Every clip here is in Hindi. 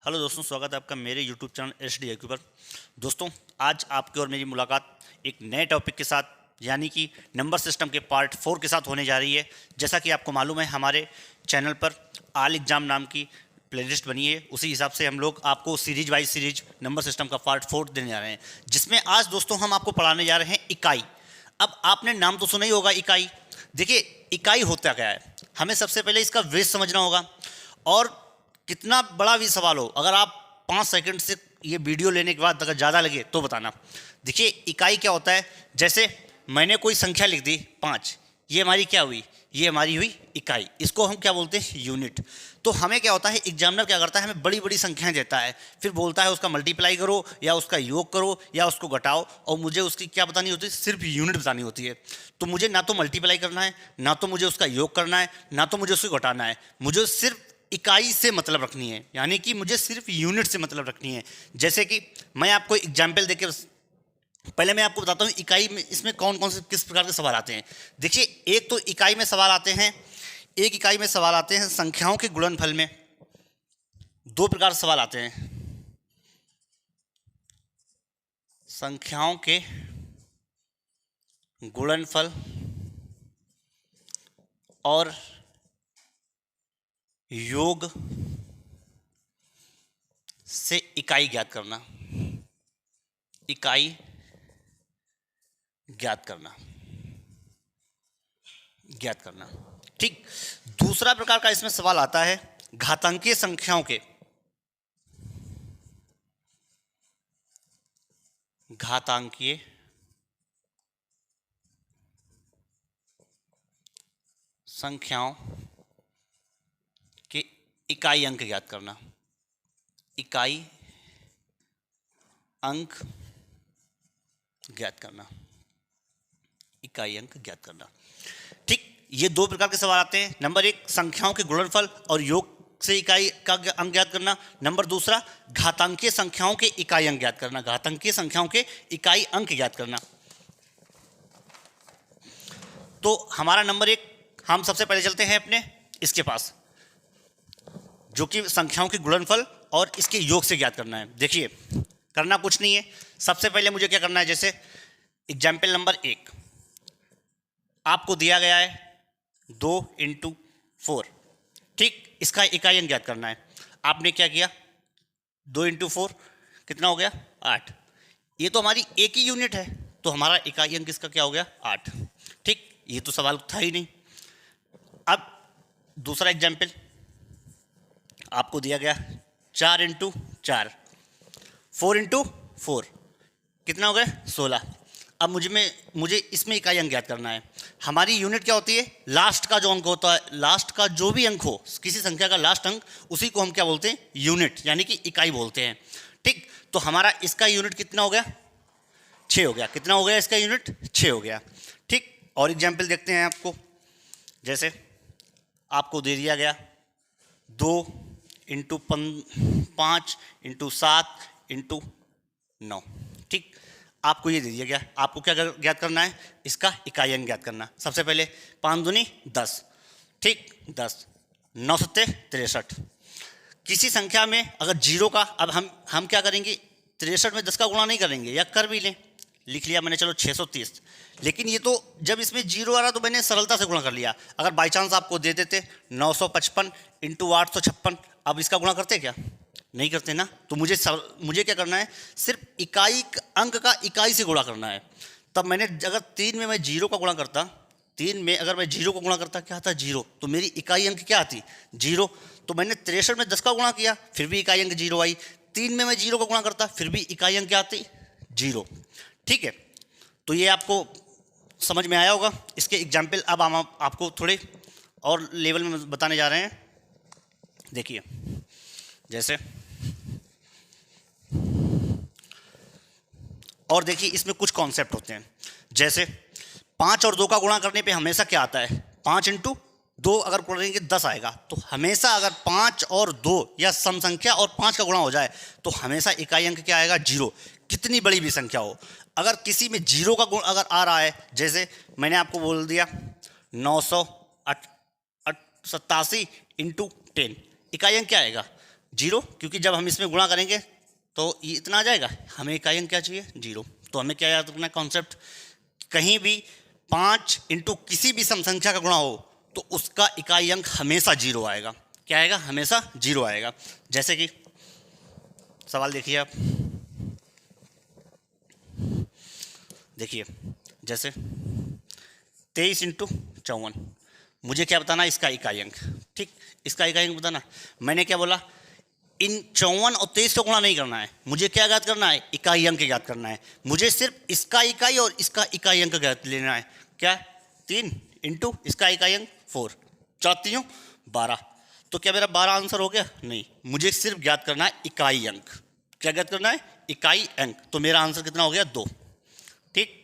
हेलो दोस्तों, स्वागत है आपका मेरे यूट्यूब चैनल HDIQ पर। दोस्तों, आज आपकी और मेरी मुलाकात एक नए टॉपिक के साथ यानी कि नंबर सिस्टम के पार्ट 4 के साथ होने जा रही है। जैसा कि आपको मालूम है, हमारे चैनल पर ऑल एग्जाम नाम की प्लेलिस्ट बनी है। उसी हिसाब से हम लोग आपको series wise series number system का पार्ट 4 देने जा रहे हैं, जिसमें आज दोस्तों हम आपको पढ़ाने जा रहे हैं इकाई। अब आपने नाम तो सुना ही होगा इकाई। देखिए, इकाई होता क्या है, हमें सबसे पहले इसका वेट समझना होगा। और कितना बड़ा भी सवाल हो, अगर आप 5 सेकंड से ये वीडियो लेने के बाद अगर ज़्यादा लगे तो बताना। देखिए, इकाई क्या होता है, जैसे मैंने कोई संख्या लिख दी 5, ये हमारी क्या हुई, ये हमारी हुई इकाई। इसको हम क्या बोलते हैं, यूनिट। तो हमें क्या होता है, एग्जामिनर क्या करता है, हमें बड़ी बड़ी संख्याएं देता है, फिर बोलता है उसका मल्टीप्लाई करो या उसका योग करो या उसको घटाओ, और मुझे उसकी क्या बतानी होती है, सिर्फ यूनिट बतानी होती है। तो मुझे ना तो मल्टीप्लाई करना है, ना तो मुझे उसका योग करना है, ना तो मुझे उसको घटाना है, मुझे सिर्फ इकाई से मतलब रखनी है, यानी कि मुझे सिर्फ यूनिट से मतलब रखनी है। जैसे कि मैं आपको एग्जाम्पल देकर पहले मैं आपको बताता हूँ इकाई में इसमें कौन कौन से किस प्रकार के सवाल आते हैं। देखिए, एक तो इकाई में सवाल आते हैं, एक इकाई में सवाल आते हैं संख्याओं के गुणनफल में। दो प्रकार से सवाल आते हैं, संख्याओं के गुणनफल और योग से इकाई ज्ञात करना। इकाई ज्ञात करना, ज्ञात करना। ठीक। दूसरा प्रकार का इसमें सवाल आता है घातांकीय संख्याओं के, घातांकीय संख्याओं के इकाई अंक ज्ञात करना। इकाई अंक ज्ञात करना, इकाई अंक ज्ञात करना। ठीक, ये दो प्रकार के सवाल आते हैं। नंबर एक, संख्याओं के गुणनफल और योग से इकाई का अंक ज्ञात करना। नंबर दूसरा, घातांकीय संख्याओं के इकाई अंक ज्ञात करना, घातांकीय संख्याओं के इकाई अंक ज्ञात करना। तो हमारा नंबर एक, हम सबसे पहले चलते हैं अपने इसके पास, जो कि संख्याओं के गुणनफल और इसके योग से ज्ञात करना है। देखिए, करना कुछ नहीं है, सबसे पहले मुझे क्या करना है, जैसे एग्जाम्पल नंबर 1 आपको दिया गया है 2 × 4। ठीक, इसका इकाई अंक ज्ञात करना है। आपने क्या किया, 2 × 4 कितना हो गया, 8। ये तो हमारी एक ही यूनिट है, तो हमारा इकाई अंक इसका क्या हो गया, 8। ठीक, ये तो सवाल था ही नहीं। अब दूसरा एग्जाम्पल आपको दिया गया 4 × 4, 4 × 4 कितना हो गया, 16। अब मुझे इसमें इकाई अंक ज्ञात करना है। हमारी यूनिट क्या होती है, लास्ट का जो अंक होता है, लास्ट का जो भी अंक हो, किसी संख्या का लास्ट अंक, उसी को हम क्या बोलते हैं, यूनिट, यानी कि इकाई बोलते हैं। ठीक, तो हमारा इसका यूनिट कितना हो गया, 6 हो गया। कितना हो गया इसका यूनिट, 6 हो गया। ठीक, और एग्जाम्पल देखते हैं आपको, जैसे आपको दे दिया गया 2 × 5 × 7 × 9। ठीक, आपको ये दे दिया गया, आपको क्या ज्ञात करना है, इसका इकाई अंक ज्ञात करना। सबसे पहले 5 दूनी 10, ठीक, 10, 9 सत्ते 63। किसी संख्या में अगर जीरो का, अब हम क्या करेंगे, 63 में 10 का गुणा नहीं करेंगे, या कर भी लें, लिख लिया मैंने, चलो 630। लेकिन ये तो जब इसमें जीरो आ रहा तो मैंने सरलता से गुणा कर लिया। अगर बाई चांस आपको दे देते 955 × 856, अब इसका गुणा करते क्या, नहीं करते ना। तो मुझे क्या करना है, सिर्फ इकाई अंक का इकाई से गुणा करना है। तब मैंने अगर 3 में मैं जीरो का गुणा करता, 3 में अगर मैं जीरो को गुणा करता, क्या आता, जीरो, तो मेरी इकाई अंक क्या आती, जीरो। तो मैंने 63 में 10 का गुणा किया, फिर भी इकाई अंक जीरो आई। 3 में मैं जीरो का गुणा करता, फिर भी इकाई अंक क्या आती, जीरो। ठीक है, तो ये आपको समझ में आया होगा। इसके एग्जाम्पल अब हम आपको थोड़े और लेवल में बताने जा रहे हैं। देखिए, जैसे, और देखिए इसमें कुछ कॉन्सेप्ट होते हैं, जैसे 5 और 2 का गुणा करने पे हमेशा क्या आता है, 5 × 2 अगर करेंगे 10 आएगा। तो हमेशा अगर 5 और 2 या सम संख्या और 5 का गुणा हो जाए तो हमेशा इकाई अंक क्या आएगा, जीरो, कितनी बड़ी भी संख्या हो। अगर किसी में जीरो का गुण अगर आ रहा है, जैसे मैंने आपको बोल दिया 987 × 10, इकाई अंक क्या आएगा, जीरो, क्योंकि जब हम इसमें गुणा करेंगे तो ये इतना आ जाएगा, हमें इकाई अंक क्या चाहिए, जीरो। तो हमें क्या याद रखना है कॉन्सेप्ट, कहीं भी 5 इंटू किसी भी सम संख्या का गुणा हो तो उसका इकाई अंक हमेशा जीरो आएगा। क्या आएगा, हमेशा जीरो आएगा। जैसे कि सवाल देखिए आप, देखिए जैसे 23 इंटू 54, मुझे क्या बताना, इसका इकाई अंक। ठीक, इसका इकाई अंक बताना। मैंने क्या बोला, इन 54 और 23 का गुणा नहीं करना है, मुझे क्या याद करना है, इकाई अंक याद करना है। मुझे सिर्फ इसका इकाई और इसका इकाई अंक याद लेना है। क्या, 3 इंटू इसका इकाई अंक 4, 4 12। तो क्या मेरा 12 आंसर हो गया, नहीं, मुझे सिर्फ याद करना है इकाई अंक। क्या याद करना है, इकाई अंक। तो मेरा आंसर कितना हो गया, 2। ठीक,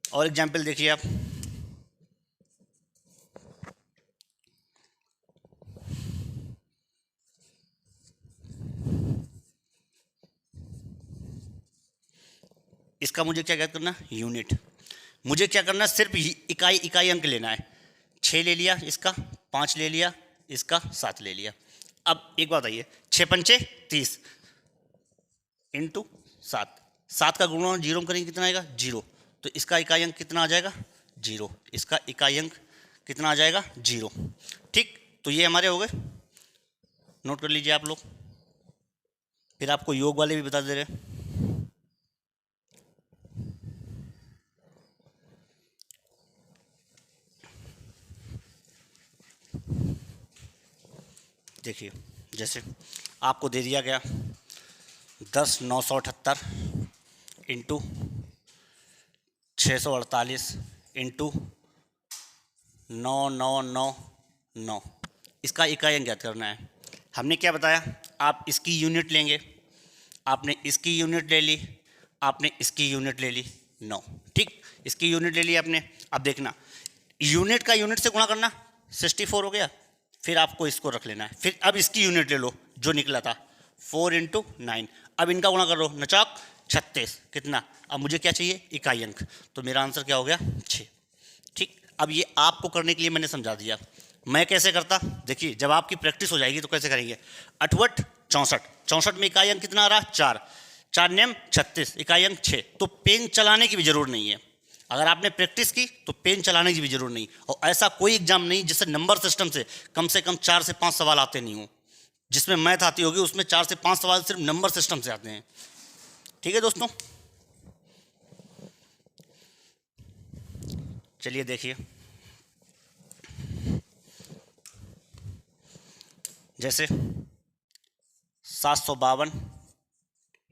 और एग्जाम्पल देखिए आप, इसका मुझे क्या याद करना, यूनिट। मुझे क्या करना, सिर्फ इकाई अंक लेना है। 6 ले लिया इसका, 5 ले लिया इसका, 7 ले लिया। अब एक बात आइए, 6 पंचे 30 इंटू 7, 7 का गुणा जीरो करेंगे कितना आएगा, जीरो। तो इसका इकाई अंक कितना आ जाएगा, जीरो। इसका इकाई अंक कितना आ जाएगा, जीरो। ठीक, तो ये हमारे हो गए, नोट कर लीजिए आप लोग। फिर आपको योग वाले भी बता दे रहे हैं। देखिए जैसे आपको दे दिया गया 10,978 इंटू 648 इंटू 9,999, इसका इकाई अंक याद करना है। हमने क्या बताया, आप इसकी यूनिट लेंगे, आपने इसकी यूनिट ले ली, आपने इसकी यूनिट ले ली 9। ठीक, इसकी यूनिट ले ली आपने। अब देखना, यूनिट का यूनिट से गुणा करना, 64 हो गया। फिर आपको इसको रख लेना है, फिर अब इसकी यूनिट ले लो जो निकला था, 4 इंटू 9। अब इनका गुणा करो, नचाक 36, कितना, अब मुझे क्या चाहिए, इकाई अंक। तो मेरा आंसर क्या हो गया, 6। ठीक, अब ये आपको करने के लिए मैंने समझा दिया। मैं कैसे करता, देखिए जब आपकी प्रैक्टिस हो जाएगी तो कैसे करेंगे। 8 64, 64 में इकाई अंक कितना आ रहा, 4, 4 नेम 36, इकाई अंक 6। तो पेन चलाने की भी जरूरत नहीं है। अगर आपने प्रैक्टिस की तो पेन चलाने की भी जरूरत नहीं। और ऐसा कोई एग्जाम नहीं जिससे नंबर सिस्टम से कम 4 से 5 सवाल आते नहीं हो। जिसमें मैथ आती होगी उसमें 4 से 5 सवाल सिर्फ नंबर सिस्टम से आते हैं। ठीक है दोस्तों, चलिए देखिए, जैसे 752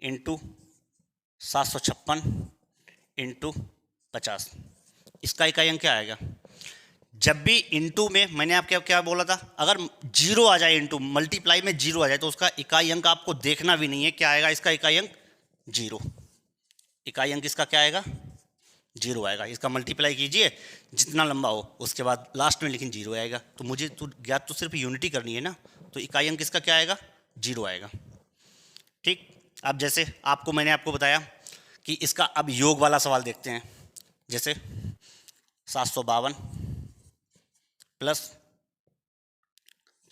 इंटू 756 इंटू 50, इसका इकाई अंक क्या आएगा। जब भी इंटू में मैंने आपको क्या बोला था, अगर जीरो आ जाए, इंटू मल्टीप्लाई में जीरो आ जाए तो उसका इकाई अंक आपको देखना भी नहीं है। क्या आएगा, इसका इकाई अंक जीरो। इकाई अंक इसका क्या आएगा, जीरो आएगा। इसका मल्टीप्लाई कीजिए जितना लंबा हो, उसके बाद लास्ट में लेकिन जीरो आएगा। तो मुझे तो ज्ञात तो सिर्फ यूनिटी करनी है ना, तो इकाई अंक इसका क्या आएगा, जीरो आएगा। ठीक, अब जैसे मैंने आपको बताया कि इसका अब योग वाला सवाल देखते हैं। जैसे 752 प्लस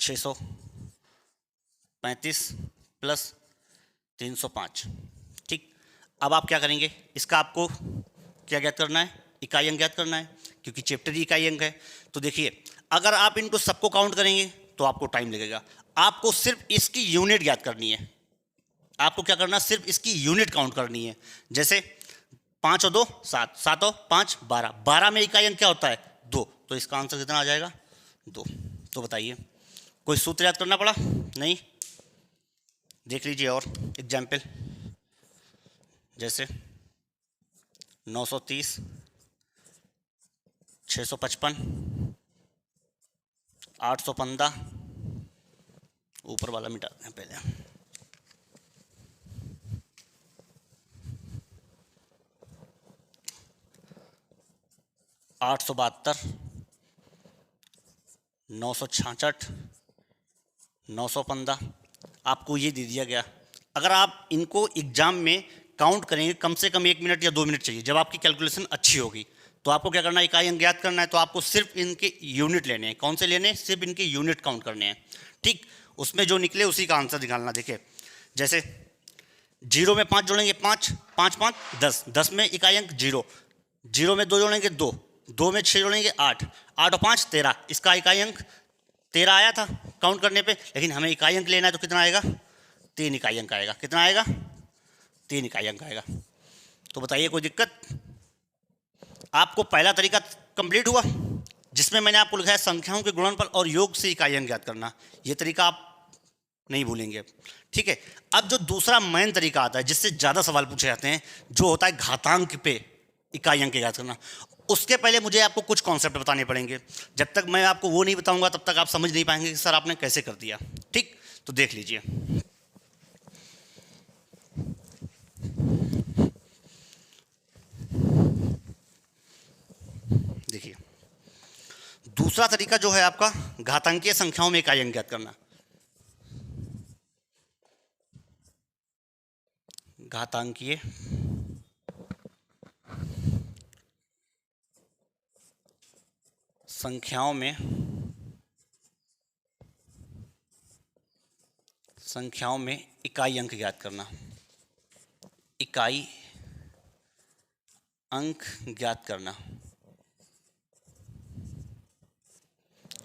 635 प्लस 305। ठीक, अब आप क्या करेंगे, इसका आपको क्या ज्ञात करना है, इकाई अंक ज्ञात करना है, क्योंकि चैप्टर ही इकाई अंक है। तो देखिए, अगर आप इनको सबको काउंट करेंगे तो आपको टाइम लगेगा। आपको सिर्फ इसकी यूनिट ज्ञात करनी है। आपको क्या करना, सिर्फ इसकी यूनिट काउंट करनी है। जैसे 5 और 2 7, 7 और 5 12, 12 में इकाई अंक क्या होता है, 2। तो इसका आंसर कितना आ जाएगा, 2। तो बताइए, कोई सूत्र याद करना पड़ा, नहीं। देख लीजिए और एग्जाम्पल, जैसे 930 655 815, ऊपर वाला मिटाते हैं पहले, 872 966 915। आपको ये दे दिया गया। अगर आप इनको एग्जाम में काउंट करेंगे, कम से कम 1 मिनट या 2 मिनट चाहिए। जब आपकी कैलकुलेशन अच्छी होगी तो आपको क्या करना है, इकाई अंक ज्ञात करना है। तो आपको सिर्फ इनके यूनिट लेने हैं। कौन से लेने हैं, सिर्फ इनके यूनिट काउंट करने हैं। ठीक, उसमें जो निकले उसी का आंसर निकालना। देखिए जैसे 0 में 5 जोड़ेंगे 5, 5 5 10, 10 में इकाई अंक 0, 0 में 2 जोड़ेंगे 2, 2 में 6 जोड़ेंगे 8, 8 और 5 13, इसका इकाई अंक 13 आया था काउंट करने पे, लेकिन हमें इकाई अंक लेना है तो कितना आएगा, 3 इकाई अंक आएगा। कितना आएगा, 3 इकाई अंक आएगा। तो बताइए कोई दिक्कत? आपको पहला तरीका कंप्लीट हुआ जिसमें मैंने आपको लिखा है संख्याओं के गुणनफल और योग से इकाई अंक ज्ञात करना। ये तरीका आप नहीं भूलेंगे, ठीक है। अब जो दूसरा मेन तरीका आता है जिससे ज़्यादा सवाल पूछे जाते हैं, जो होता है घातांक पे इकाई अंक ज्ञात करना, उसके पहले मुझे आपको कुछ कॉन्सेप्ट बताने पड़ेंगे। जब तक मैं आपको वो नहीं बताऊंगा तब तक आप समझ नहीं पाएंगे कि सर आपने कैसे कर दिया, ठीक। तो देख लीजिए, देखिए दूसरा तरीका जो है आपका घातांकीय संख्याओं में इकाई अंक ज्ञात करना। घातांकीय संख्याओं में इकाई अंक ज्ञात करना। इकाई अंक ज्ञात करना,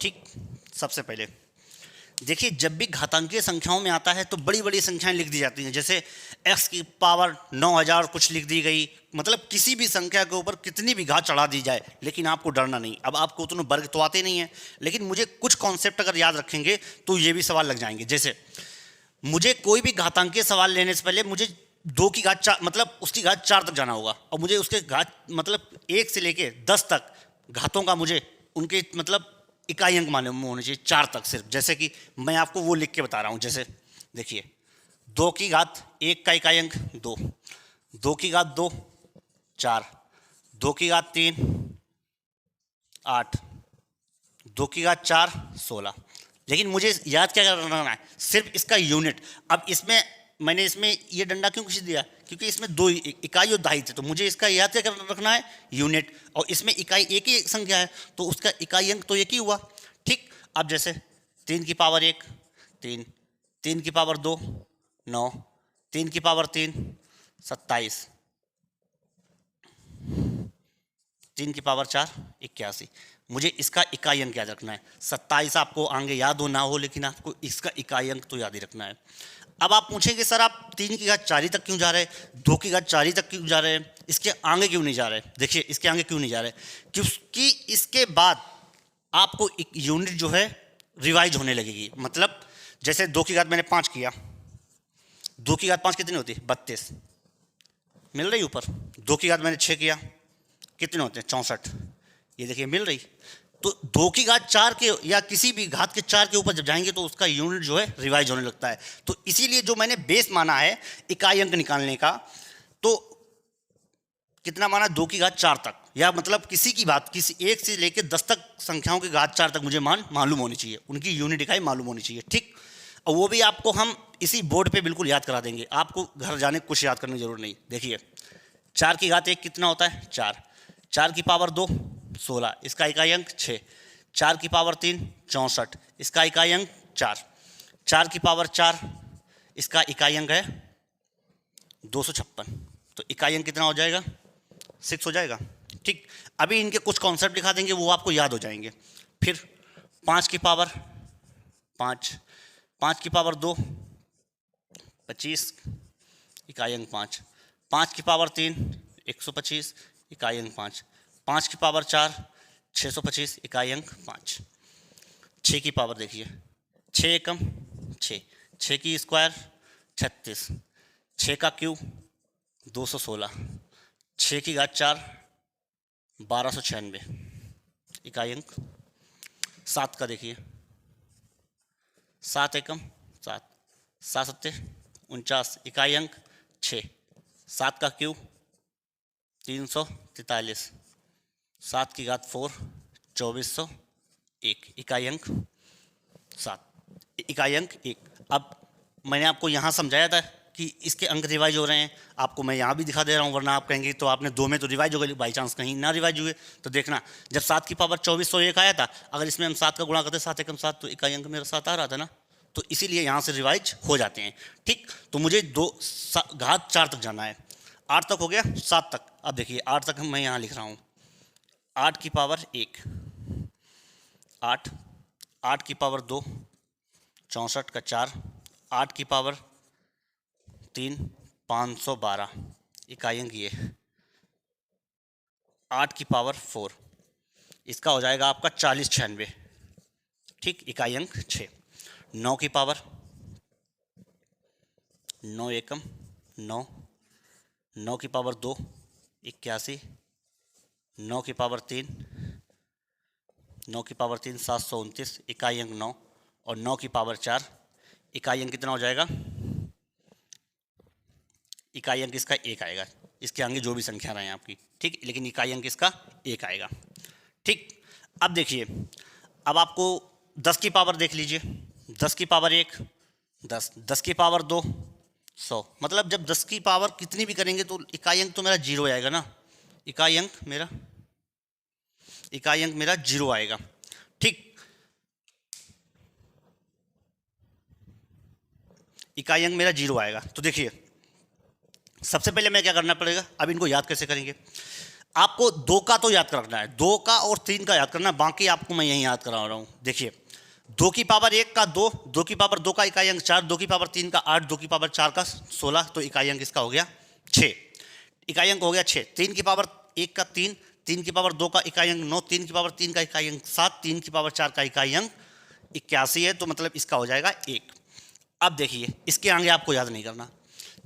ठीक। सबसे पहले देखिए, जब भी घातांकीय संख्याओं में आता है तो बड़ी बड़ी संख्याएं लिख दी जाती हैं, जैसे x की पावर 9000 कुछ लिख दी गई, मतलब किसी भी संख्या के ऊपर कितनी भी घात चढ़ा दी जाए, लेकिन आपको डरना नहीं। अब आपको उतने वर्ग तो आते नहीं है, लेकिन मुझे कुछ कॉन्सेप्ट अगर याद रखेंगे तो ये भी सवाल लग जाएंगे। जैसे मुझे कोई भी घातांकीय सवाल लेने से पहले मुझे 2 की घात 4 मतलब उसकी घात 4 तक जाना होगा, और मुझे उसके घात मतलब 1 से लेके 10 तक घातों का मुझे उनके मतलब इकाई अंक मालूम होने चाहिए, 4 तक सिर्फ। जैसे कि मैं आपको वो लिख के बता रहा हूँ, जैसे देखिए 2 की घात 1 का इकाई अंक 2, 2 की घात 2 4, 2 की घात 3 8, 2 की घात 4 16। लेकिन मुझे याद क्या करना है, सिर्फ इसका यूनिट। अब इसमें मैंने इसमें ये डंडा क्यों खींच दिया, क्योंकि इसमें 2 इकाई और दहाई थे, तो मुझे इसका याद क्या रखना है, यूनिट। और इसमें इकाई एक ही संख्या है तो उसका इकाई अंक तो एक ही हुआ, ठीक। अब जैसे 3 की पावर 1 3, 3 की पावर 2 9, 3 की पावर 3 27, 3 की पावर 4 81। मुझे इसका इकाई अंक याद रखना है। 27 आपको आगे याद हो ना हो, लेकिन आपको इसका इकाई अंक तो याद ही रखना है। अब आप पूछेंगे सर आप 3 की घात 4 तक क्यों जा रहे हैं, 2 की घात 4 तक क्यों जा रहे हैं, इसके आगे क्यों नहीं जा रहे? देखिए इसके आगे क्यों नहीं जा रहे, क्योंकि इसके बाद आपको एक यूनिट जो है रिवाइज होने लगेगी। मतलब जैसे 2 की घात मैंने 5 किया, 2 की घात 5 कितनी होती है 32, मिल रही ऊपर। 2 की घात मैंने 6 किया, कितने होते हैं 64, ये देखिए मिल रही। तो 2 की घात 4 के या किसी भी घात के 4 के ऊपर जब जाएंगे तो उसका यूनिट जो है रिवाइज होने लगता है। तो इसीलिए जो मैंने बेस माना है इकाई अंक निकालने का, तो कितना माना 2 की घात 4 तक, या मतलब किसी की बात किसी 1 से लेकर 10 तक संख्याओं की घात 4 तक मुझे मान मालूम होनी चाहिए, उनकी यूनिट इकाई मालूम होनी चाहिए, ठीक। और वो भी आपको हम इसी बोर्ड पे बिल्कुल याद करा देंगे, आपको घर जाने कुछ याद करने की जरूरत नहीं। देखिए 4 की घात 1 कितना होता है 4, 4 की पावर 2 16, इसका इकाई अंक 6, 4 की पावर 3 64, इसका इकाई अंक 4, 4 की पावर 4 इसका इकाई अंक है 256। तो इकाई अंक कितना हो जाएगा 6 हो जाएगा, ठीक। अभी इनके कुछ कॉन्सेप्ट दिखा देंगे, वो आपको याद हो जाएंगे। फिर 5 की पावर 5, 5 की पावर 2 25, इकाई अंक 5, 5 की पावर 3 125, इकाई अंक 5, 5 की पावर 4 625, इकाई अंक 5। 6 की पावर देखिए 6 एकम 6, 6 की स्क्वायर 36, 6 का क्यूब 216, 6 की घात 4 1296, इकाई अंक 7 का देखिए 7 एकम 7, 7 सत्ते 49, इकाई अंक 6, 7 का क्यूब 343, 7 की घात 4 2401, इकाई अंक 7, इकाई अंक 1। अब मैंने आपको यहाँ समझाया था कि इसके अंक रिवाइज हो रहे हैं, आपको मैं यहाँ भी दिखा दे रहा हूँ, वरना आप कहेंगे तो आपने 2 में तो रिवाइज हो गए, बाई चांस कहीं ना रिवाइज हुए तो देखना। जब 7 की पावर 2401 आया था, अगर इसमें हम 7 का गुणा करते 7 एकम 7, तो इकाई अंक मेरा 7 आ रहा था ना। तो इसीलिए यहाँ से रिवाइज हो जाते हैं। ठीक, तो मुझे घात 4 तक जाना है। 8 तक हो गया, 7 तक। अब देखिए 8 तक मैं यहाँ लिख रहा हूँ 8 की पावर 1, 8, 8 की पावर 2, 64 का 4, 8 की पावर 3, 512 इकाई अंक ये, 8 की पावर 4, इसका हो जाएगा आपका 4096। ठीक, इकाई अंक 6। 9 की पावर 9 एकम 9, 9 की पावर 2 81, 9 की पावर 3, 9 की पावर 3 729 इकाई अंक 9, और 9 की पावर 4 इकाई अंक कितना हो जाएगा? इकाई अंक इसका 1 आएगा। इसके आगे जो भी संख्या रहें आपकी, ठीक, लेकिन इकाई अंक इसका 1 आएगा। ठीक, अब देखिए, अब आपको 10 की पावर देख लीजिए। 10 की पावर 1 10, 10 की पावर 2 100। मतलब जब 10 की पावर कितनी भी करेंगे तो इकाई अंक तो मेरा 0 आएगा ना। इकाई अंक मेरा 0 आएगा। ठीक, इकाई अंक मेरा 0 आएगा। तो देखिए सबसे पहले मैं क्या करना पड़ेगा, अब इनको याद कैसे करेंगे? आपको 2 का तो याद करना है, 2 का और 3 का याद करना, बाकी आपको मैं यही याद करा रहा हूँ। देखिए 2 की पावर 1 का 2, 2 की पावर 2 का इकाई अंक 4, 2 की पावर 3 का 8, 2 की पावर 4 का 16, तो इकाई अंक इसका हो गया 6। इकाई अंक हो गया 6। 3 की पावर 1 का 3, 3 की पावर 2 का इकाई अंक 9, 3 की पावर 3 का इकाई अंक 7, 3 की पावर 4 का इकाई अंक 81 है, तो मतलब इसका हो जाएगा 1। अब देखिए इसके आगे आपको याद नहीं करना।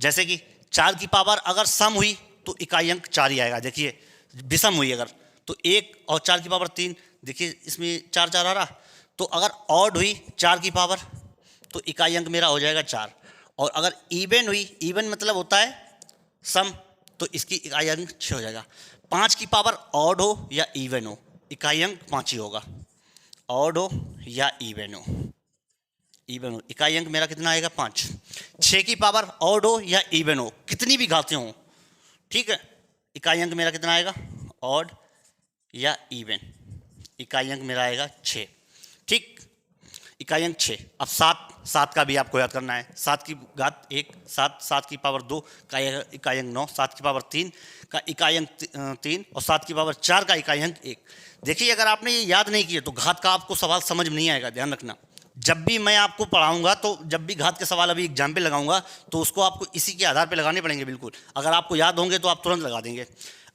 जैसे कि 4 की पावर अगर सम हुई तो इकाई अंक 4 ही आएगा। देखिए विषम हुई अगर तो 1 और 4 की पावर 3, देखिए इसमें 4 4 आ रहा। तो अगर ऑड हुई 4 की पावर तो इकाई अंक मेरा हो जाएगा 4। और अगर इवन हुई, इवन मतलब होता है सम, तो इसकी इकाई अंक 6 हो जाएगा। 5 की पावर ऑड हो या इवन हो, इकाई अंक 5 ही होगा। ऑड हो या इवन हो, इकाई अंक मेरा कितना आएगा 5। 6 की पावर ऑड हो या इवन हो, कितनी भी घातें हो, ठीक है, इकाई अंक मेरा कितना आएगा? ऑड या इवन, इकाई अंक मेरा आएगा 6। ठीक, इकाई अंक 6। अब 7 का भी आपको याद करना है। 7 की घात 1 7, 7 की पावर 2 का इकाई अंक 9, 7 की पावर 3 का इकाई अंक 3, और 7 की पावर 4 का इकाई अंक 1। देखिए अगर आपने ये याद नहीं किया तो घात का आपको सवाल समझ में नहीं आएगा। ध्यान रखना, जब भी मैं आपको पढ़ाऊंगा तो जब भी घात के सवाल अभी एग्जाम पे लगाऊंगा तो उसको आपको इसी के आधार पे लगाने पड़ेंगे। बिल्कुल, अगर आपको याद होंगे तो आप तुरंत लगा देंगे।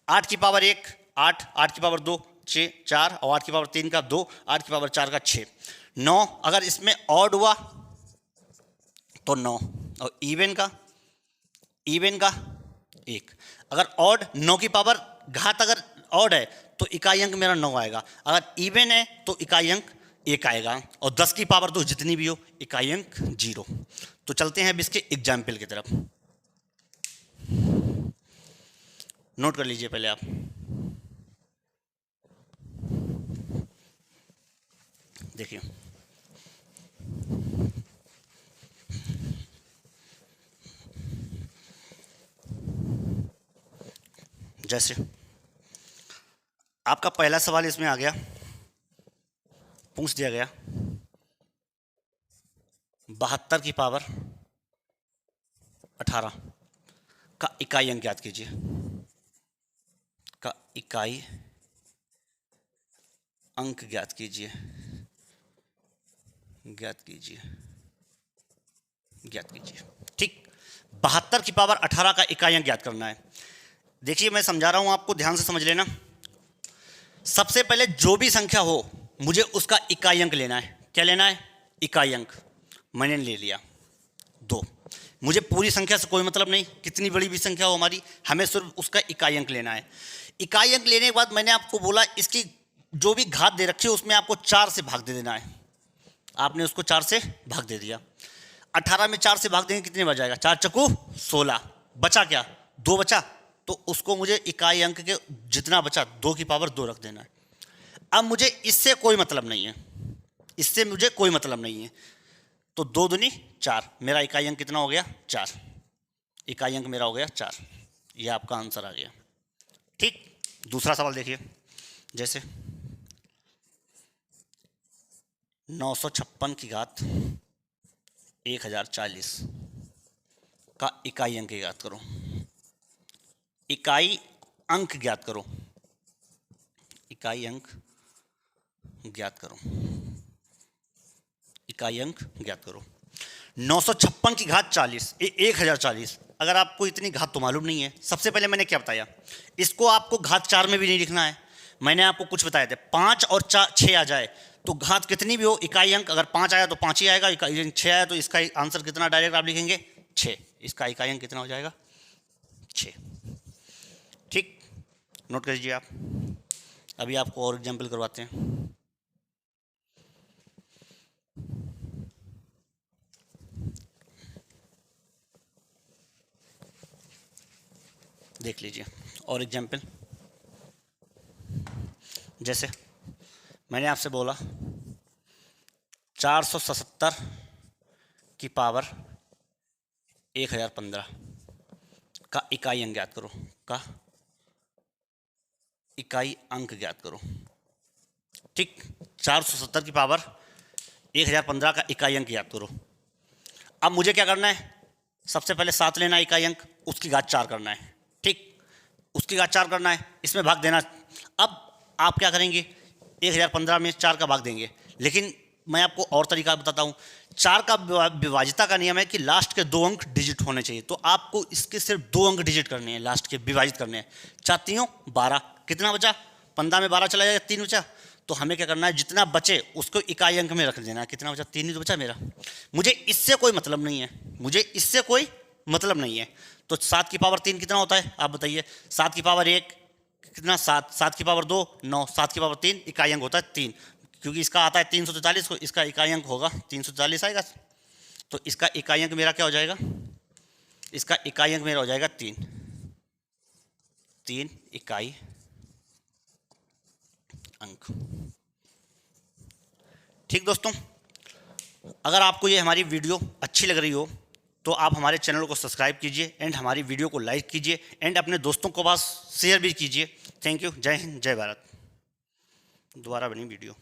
8 की पावर 1 8, 8 की पावर 2 6 4, और 8 की पावर 3 का 2, 8 की पावर 4 का 6, 9। अगर इसमें ऑड हुआ तो 9, और इवन का 1। अगर ऑड 9 की पावर घात अगर ऑड है तो इकाई अंक मेरा 9 आएगा। अगर इवन है तो इकाई अंक 1 आएगा। और 10 की पावर तो जितनी भी हो इकाई अंक 0। तो चलते हैं अब इसके एग्जाम्पल की तरफ। नोट कर लीजिए पहले आप। देखिए जैसे आपका पहला सवाल इसमें आ गया, पूछ दिया गया 72 की पावर 18 का इकाई अंक ज्ञात कीजिए। का इकाई अंक ज्ञात कीजिए। ठीक, 72 की पावर 18 का इकाई अंक ज्ञात करना है। देखिए मैं समझा रहा हूं आपको, ध्यान से समझ लेना। सबसे पहले जो भी संख्या हो मुझे उसका इकाई अंक लेना है। क्या लेना है? इकाई अंक। मैंने ले लिया 2। मुझे पूरी संख्या से कोई मतलब नहीं, कितनी बड़ी भी संख्या हो हमारी, हमें सिर्फ उसका इकाई अंक लेना है। इकाई अंक लेने के बाद मैंने आपको बोला इसकी जो भी घात दे रखी है उसमें आपको 4 से भाग दे देना है। आपने उसको 4 से भाग दे दिया। 18 में 4 से भाग देंगे कितने बच जाएगा? 4 चक्कू 16। बचा क्या? 2 बचा। तो उसको मुझे इकाई अंक के जितना बचा 2 की पावर 2 रख देना है। अब मुझे इससे कोई मतलब नहीं है, इससे मुझे कोई मतलब नहीं है। तो 2 दूनी 4, मेरा इकाई अंक कितना हो गया? 4। इकाई अंक मेरा हो गया 4। यह आपका आंसर आ गया। ठीक, दूसरा सवाल देखिए। जैसे 956 की घात 1040 का इकाई अंक ज्ञात करो। इकाई अंक ज्ञात करो। इकाई अंक ज्ञात करो। इकाई अंक ज्ञात करो। 956 की घात 40, 1040। अगर आपको इतनी घात तो मालूम नहीं है, सबसे पहले मैंने क्या बताया, इसको आपको घात 4 में भी नहीं लिखना है। मैंने आपको कुछ बताए थे, 5 और 6 आ जाए तो घात कितनी भी हो, इकाई अंक अगर 5 आया तो 5 ही आएगा, इकाई अंक 6 आया तो इसका आंसर कितना डायरेक्ट आप लिखेंगे 6। इसका इकाई अंक कितना हो जाएगा 6। ठीक, नोट कर लीजिए आप। अभी आपको और एग्जाम्पल करवाते हैं। देख लीजिए और एग्जाम्पल। जैसे मैंने आपसे बोला 477 की पावर 1015 का इकाई अंक ज्ञात करो। का इकाई अंक ज्ञात करो। ठीक, 470 की पावर 1015 का इकाई अंक ज्ञात करो। अब मुझे क्या करना है, सबसे पहले 7 लेना है इकाई अंक, उसकी घात 4 करना है। ठीक, उसकी घात 4 करना है, इसमें भाग देना। अब आप क्या करेंगे, 1015 में 4 का भाग देंगे। लेकिन मैं आपको और तरीका बताता हूँ। 4 का विभाजिता का नियम है कि लास्ट के 2 अंक डिजिट होने चाहिए, तो आपको इसके सिर्फ 2 अंक डिजिट करने हैं, लास्ट के विभाजित करने हैं। 4 3 12, कितना बचा, 15 में 12 चला जाएगा, 3 बचा। तो हमें क्या करना है, जितना बचे उसको इकाई अंक में रख देना है। कितना बचा, 3 ही तो बचा मेरा। मुझे इससे कोई मतलब नहीं है, मुझे इससे कोई मतलब नहीं है। तो 7 की पावर 3 कितना होता है आप बताइए। 7 की पावर 1 कितना, 7, 7 की पावर 2 9, 7 की पावर 3 इकाई अंक होता है 3, क्योंकि इसका आता है 343 को, इसका इकाई अंक होगा 340 आएगा। तो इसका इकाई अंक मेरा क्या हो जाएगा, इसका इकाई अंक मेरा हो जाएगा 3 इकाई अंक। ठीक दोस्तों, अगर आपको ये हमारी वीडियो अच्छी लग रही हो तो आप हमारे चैनल को सब्सक्राइब कीजिए एंड हमारी वीडियो को लाइक कीजिए एंड अपने दोस्तों को पास शेयर भी कीजिए। थैंक यू, जय हिंद, जय भारत। दोबारा बनी वीडियो।